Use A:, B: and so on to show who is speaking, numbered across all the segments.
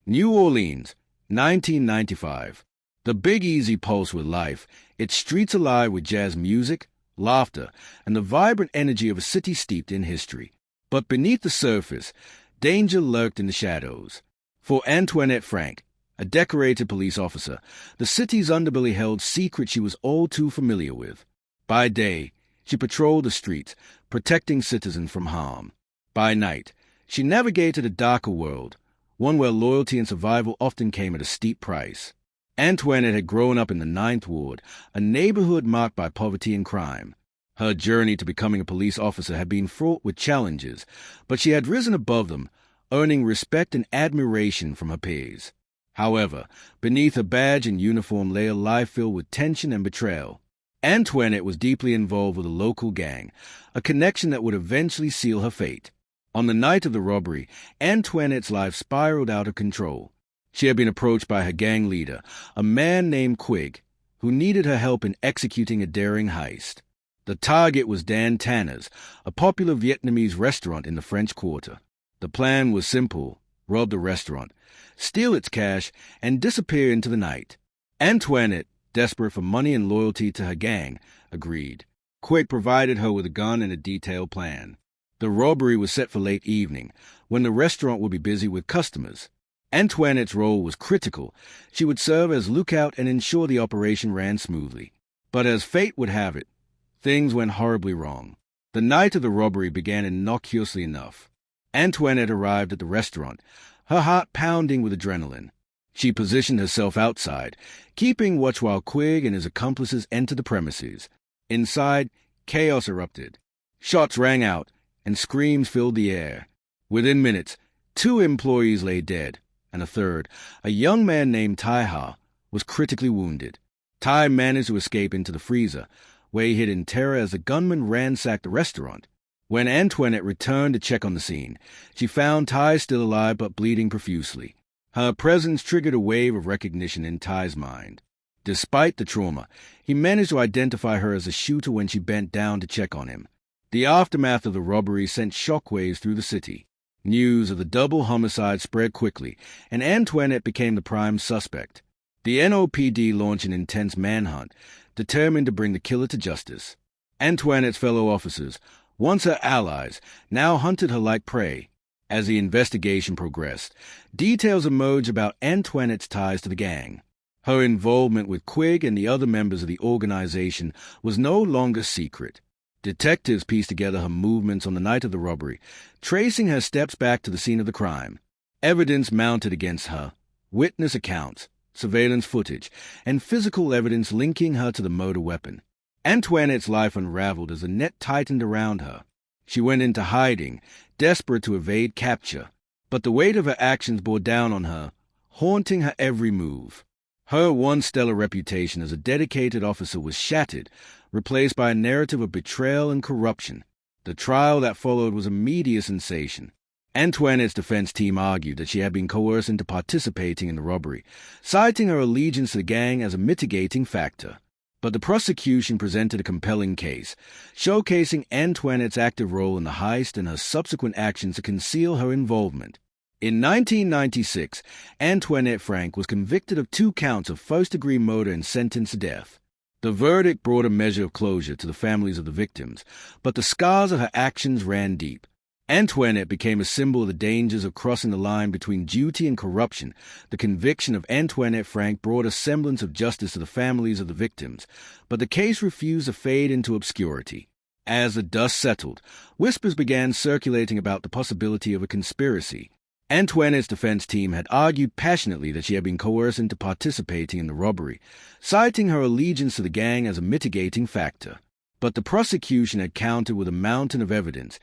A: New Orleans, 1995. The Big Easy pulsed with life, its streets alive with jazz music, laughter, and the vibrant energy of a city steeped in history. But beneath the surface, danger lurked in the shadows. For Antoinette Frank, a decorated police officer, the city's underbelly held secrets she was all too familiar with. By day, she patrolled the streets, protecting citizens from harm. By night, she navigated a darker world, one where loyalty and survival often came at a steep price. Antoinette had grown up in the Ninth Ward, a neighborhood marked by poverty and crime. Her journey to becoming a police officer had been fraught with challenges, but she had risen above them, earning respect and admiration from her peers. However, beneath her badge and uniform lay a life filled with tension and betrayal. Antoinette was deeply involved with a local gang, a connection that would eventually seal her fate. On the night of the robbery, Antoinette's life spiraled out of control. She had been approached by her gang leader, a man named Quigg, who needed her help in executing a daring heist. The target was Dan Tana's, a popular Vietnamese restaurant in the French Quarter. The plan was simple: rob the restaurant, steal its cash, and disappear into the night. Antoinette, desperate for money and loyalty to her gang, agreed. Quigg provided her with a gun and a detailed plan. The robbery was set for late evening, when the restaurant would be busy with customers. Antoinette's role was critical. She would serve as lookout and ensure the operation ran smoothly. But as fate would have it, things went horribly wrong. The night of the robbery began innocuously enough. Antoinette arrived at the restaurant, her heart pounding with adrenaline. She positioned herself outside, keeping watch while Quigg and his accomplices entered the premises. Inside, chaos erupted. Shots rang out, and screams filled the air. Within minutes, 2 employees lay dead, and a third, a young man named Tai, was critically wounded. Tai managed to escape into the freezer, where he hid in terror as the gunman ransacked the restaurant. When Antoinette returned to check on the scene, she found Tai still alive but bleeding profusely. Her presence triggered a wave of recognition in Tai's mind. Despite the trauma, he managed to identify her as a shooter when she bent down to check on him. The aftermath of the robbery sent shockwaves through the city. News of the double homicide spread quickly, and Antoinette became the prime suspect. The NOPD launched an intense manhunt, determined to bring the killer to justice. Antoinette's fellow officers, once her allies, now hunted her like prey. As the investigation progressed, details emerged about Antoinette's ties to the gang. Her involvement with Quigg and the other members of the organization was no longer secret. Detectives pieced together her movements on the night of the robbery, tracing her steps back to the scene of the crime. Evidence mounted against her: witness accounts, surveillance footage, and physical evidence linking her to the murder weapon. Antoinette's life unraveled as the net tightened around her. She went into hiding, desperate to evade capture, but the weight of her actions bore down on her, haunting her every move. Her once stellar reputation as a dedicated officer was shattered, replaced by a narrative of betrayal and corruption. The trial that followed was a media sensation. Antoinette's defense team argued that she had been coerced into participating in the robbery, citing her allegiance to the gang as a mitigating factor. But the prosecution presented a compelling case, showcasing Antoinette's active role in the heist and her subsequent actions to conceal her involvement. In 1996, Antoinette Frank was convicted of 2 counts of first-degree murder and sentenced to death. The verdict brought a measure of closure to the families of the victims, but the scars of her actions ran deep. Antoinette became a symbol of the dangers of crossing the line between duty and corruption. The conviction of Antoinette Frank brought a semblance of justice to the families of the victims, but the case refused to fade into obscurity. As the dust settled, whispers began circulating about the possibility of a conspiracy. Antoinette's defense team had argued passionately that she had been coerced into participating in the robbery, citing her allegiance to the gang as a mitigating factor. But the prosecution had countered with a mountain of evidence,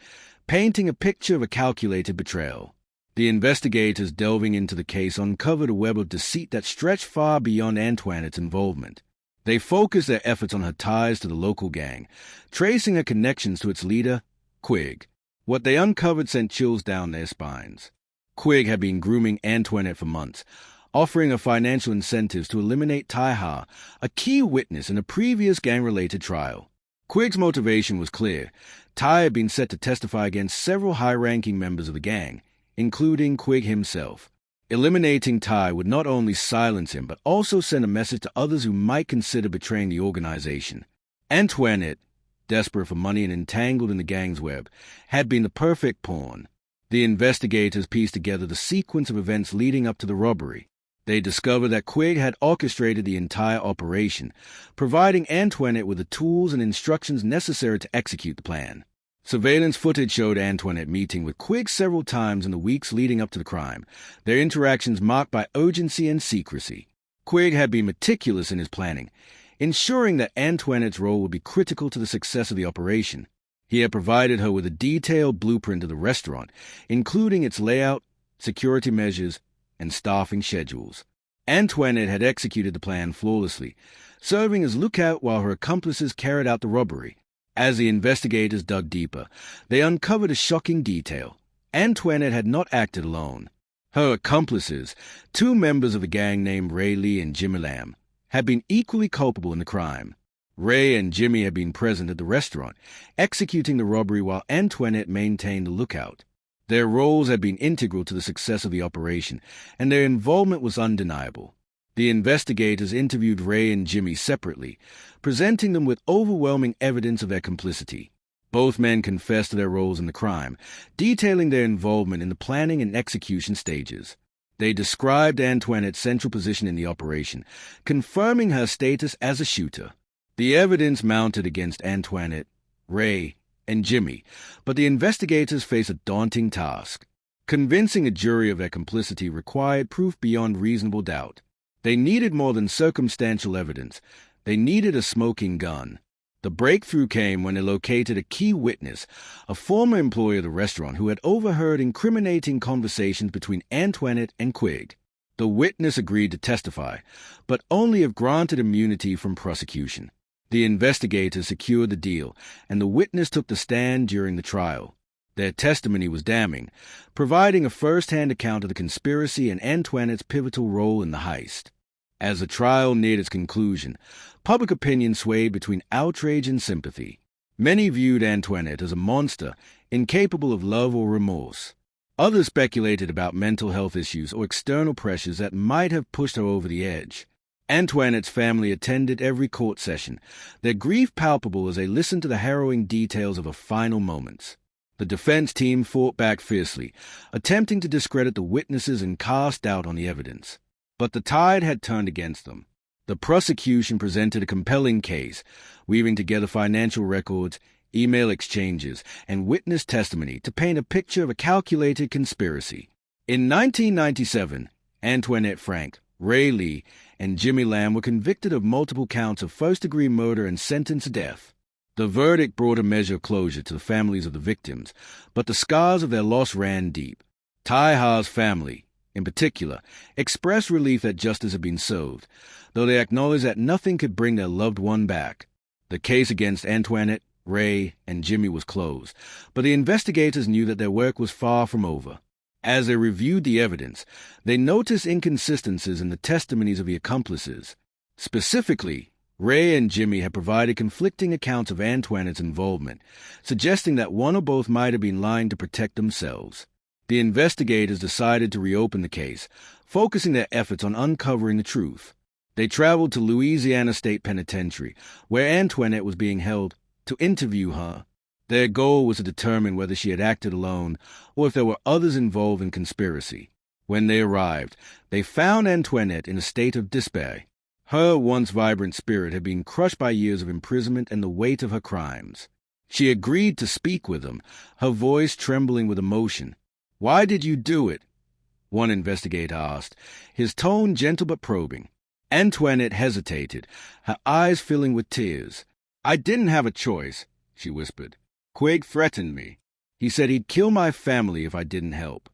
A: painting a picture of a calculated betrayal. The investigators delving into the case uncovered a web of deceit that stretched far beyond Antoinette's involvement. They focused their efforts on her ties to the local gang, tracing her connections to its leader, Quigg. What they uncovered sent chills down their spines. Quigg had been grooming Antoinette for months, offering her financial incentives to eliminate Tai, a key witness in a previous gang-related trial. Quigg's motivation was clear. Tai had been set to testify against several high-ranking members of the gang, including Quigg himself. Eliminating Ty would not only silence him, but also send a message to others who might consider betraying the organization. Antoinette, desperate for money and entangled in the gang's web, had been the perfect pawn. The investigators pieced together the sequence of events leading up to the robbery. They discovered that Quigg had orchestrated the entire operation, providing Antoinette with the tools and instructions necessary to execute the plan. Surveillance footage showed Antoinette meeting with Quigg several times in the weeks leading up to the crime, their interactions marked by urgency and secrecy. Quigg had been meticulous in his planning, ensuring that Antoinette's role would be critical to the success of the operation. He had provided her with a detailed blueprint of the restaurant, including its layout, security measures, and staffing schedules. Antoinette had executed the plan flawlessly, serving as lookout while her accomplices carried out the robbery. As the investigators dug deeper, they uncovered a shocking detail. Antoinette had not acted alone. Her accomplices, two members of a gang named Li and Jimmy Lam, had been equally culpable in the crime. Ray and Jimmy had been present at the restaurant, executing the robbery while Antoinette maintained the lookout. Their roles had been integral to the success of the operation, and their involvement was undeniable. The investigators interviewed Ray and Jimmy separately, presenting them with overwhelming evidence of their complicity. Both men confessed to their roles in the crime, detailing their involvement in the planning and execution stages. They described Antoinette's central position in the operation, confirming her status as a shooter. The evidence mounted against Antoinette, Ray, and Jimmy, but the investigators faced a daunting task. Convincing a jury of their complicity required proof beyond reasonable doubt. They needed more than circumstantial evidence. They needed a smoking gun. The breakthrough came when they located a key witness, a former employee of the restaurant who had overheard incriminating conversations between Antoinette and Quigg. The witness agreed to testify, but only if granted immunity from prosecution. The investigators secured the deal, and the witness took the stand during the trial. Their testimony was damning, providing a first-hand account of the conspiracy and Antoinette's pivotal role in the heist. As the trial neared its conclusion, public opinion swayed between outrage and sympathy. Many viewed Antoinette as a monster, incapable of love or remorse. Others speculated about mental health issues or external pressures that might have pushed her over the edge. Antoinette's family attended every court session, their grief palpable as they listened to the harrowing details of her final moments. The defense team fought back fiercely, attempting to discredit the witnesses and cast doubt on the evidence. But the tide had turned against them. The prosecution presented a compelling case, weaving together financial records, email exchanges, and witness testimony to paint a picture of a calculated conspiracy. In 1997, Antoinette Frank, Ray Lee, and Jimmy Lam were convicted of multiple counts of first-degree murder and sentenced to death. The verdict brought a measure of closure to the families of the victims, but the scars of their loss ran deep. Tai Ha's family, in particular, expressed relief that justice had been served, though they acknowledged that nothing could bring their loved one back. The case against Antoinette, Ray, and Jimmy was closed, but the investigators knew that their work was far from over. As they reviewed the evidence, they noticed inconsistencies in the testimonies of the accomplices. Specifically, Ray and Jimmy had provided conflicting accounts of Antoinette's involvement, suggesting that one or both might have been lying to protect themselves. The investigators decided to reopen the case, focusing their efforts on uncovering the truth. They traveled to Louisiana State Penitentiary, where Antoinette was being held, to interview her. Their goal was to determine whether she had acted alone or if there were others involved in conspiracy. When they arrived, they found Antoinette in a state of despair. Her once vibrant spirit had been crushed by years of imprisonment and the weight of her crimes. She agreed to speak with them, her voice trembling with emotion. "Why did you do it?" one investigator asked, his tone gentle but probing. Antoinette hesitated, her eyes filling with tears. "I didn't have a choice," she whispered. "Quigg threatened me. He said he'd kill my family if I didn't help."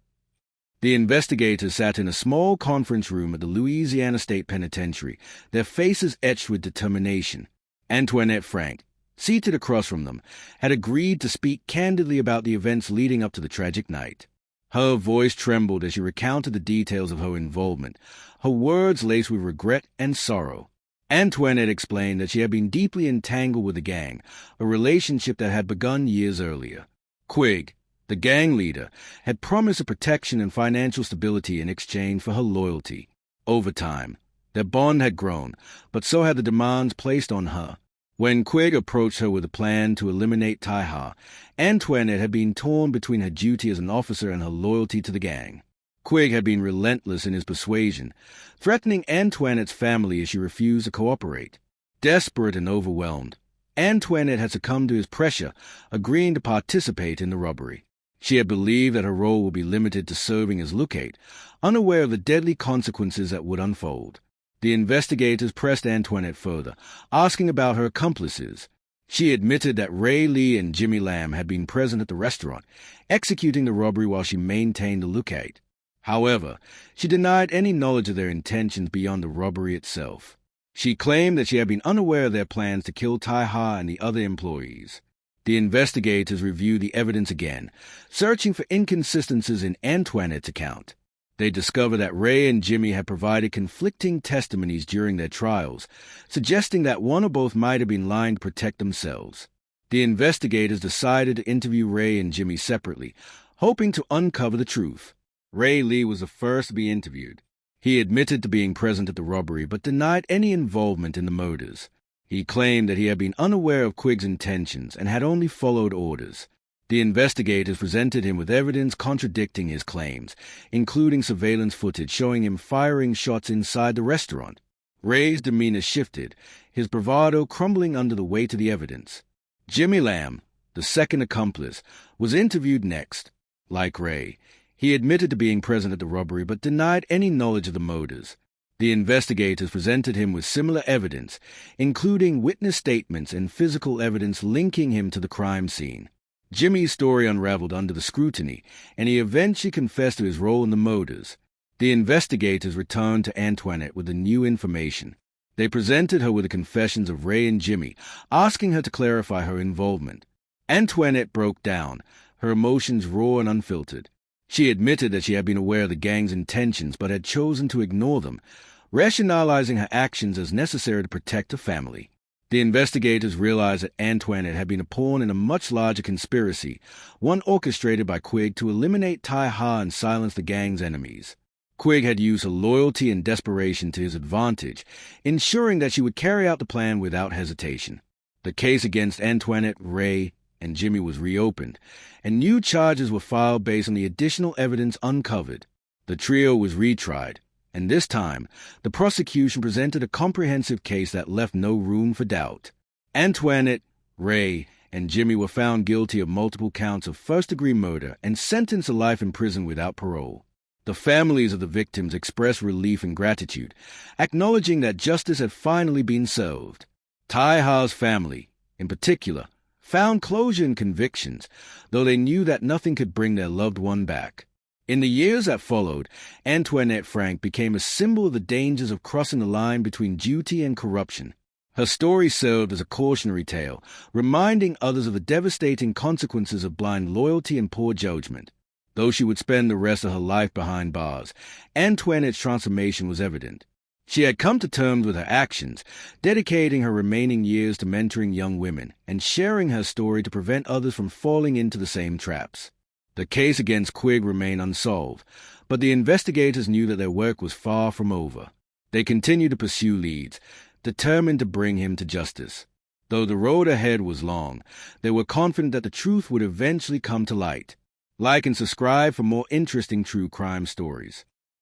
A: The investigators sat in a small conference room at the Louisiana State Penitentiary, their faces etched with determination. Antoinette Frank, seated across from them, had agreed to speak candidly about the events leading up to the tragic night. Her voice trembled as she recounted the details of her involvement, her words laced with regret and sorrow. Antoinette explained that she had been deeply entangled with the gang, a relationship that had begun years earlier. Quigg, The gang leader had promised her protection and financial stability in exchange for her loyalty. Over time, their bond had grown, but so had the demands placed on her. When Quigg approached her with a plan to eliminate Taiha, Antoinette had been torn between her duty as an officer and her loyalty to the gang. Quigg had been relentless in his persuasion, threatening Antoinette's family as she refused to cooperate. Desperate and overwhelmed, Antoinette had succumbed to his pressure, agreeing to participate in the robbery. She had believed that her role would be limited to serving as lookout, unaware of the deadly consequences that would unfold. The investigators pressed Antoinette further, asking about her accomplices. She admitted that Li and Jimmy Lam had been present at the restaurant, executing the robbery while she maintained the lookout. However, she denied any knowledge of their intentions beyond the robbery itself. She claimed that she had been unaware of their plans to kill Taiha and the other employees. The investigators reviewed the evidence again, searching for inconsistencies in Antoinette's account. They discovered that Ray and Jimmy had provided conflicting testimonies during their trials, suggesting that one or both might have been lying to protect themselves. The investigators decided to interview Ray and Jimmy separately, hoping to uncover the truth. Ray Lee was the first to be interviewed. He admitted to being present at the robbery but denied any involvement in the murders. He claimed that he had been unaware of Quigg's intentions and had only followed orders. The investigators presented him with evidence contradicting his claims, including surveillance footage showing him firing shots inside the restaurant. Ray's demeanor shifted, his bravado crumbling under the weight of the evidence. Jimmy Lam, the second accomplice, was interviewed next. Like Ray, he admitted to being present at the robbery but denied any knowledge of the murders. The investigators presented him with similar evidence, including witness statements and physical evidence linking him to the crime scene. Jimmy's story unraveled under the scrutiny, and he eventually confessed to his role in the murders. The investigators returned to Antoinette with the new information. They presented her with the confessions of Ray and Jimmy, asking her to clarify her involvement. Antoinette broke down, her emotions raw and unfiltered. She admitted that she had been aware of the gang's intentions but had chosen to ignore them, rationalizing her actions as necessary to protect her family. The investigators realized that Antoinette had been a pawn in a much larger conspiracy, one orchestrated by Quigg to eliminate Taiha and silence the gang's enemies. Quigg had used her loyalty and desperation to his advantage, ensuring that she would carry out the plan without hesitation. The case against Antoinette, Ray, and Jimmy was reopened, and new charges were filed based on the additional evidence uncovered. The trio was retried, and this time, the prosecution presented a comprehensive case that left no room for doubt. Antoinette, Ray, and Jimmy were found guilty of multiple counts of first-degree murder and sentenced to life in prison without parole. The families of the victims expressed relief and gratitude, acknowledging that justice had finally been served. Taiha's family, in particular, found closure and convictions, though they knew that nothing could bring their loved one back. In the years that followed, Antoinette Frank became a symbol of the dangers of crossing the line between duty and corruption. Her story served as a cautionary tale, reminding others of the devastating consequences of blind loyalty and poor judgment. Though she would spend the rest of her life behind bars, Antoinette's transformation was evident. She had come to terms with her actions, dedicating her remaining years to mentoring young women and sharing her story to prevent others from falling into the same traps. The case against Quigg remained unsolved, but the investigators knew that their work was far from over. They continued to pursue leads, determined to bring him to justice. Though the road ahead was long, they were confident that the truth would eventually come to light. Like and subscribe for more interesting true crime stories.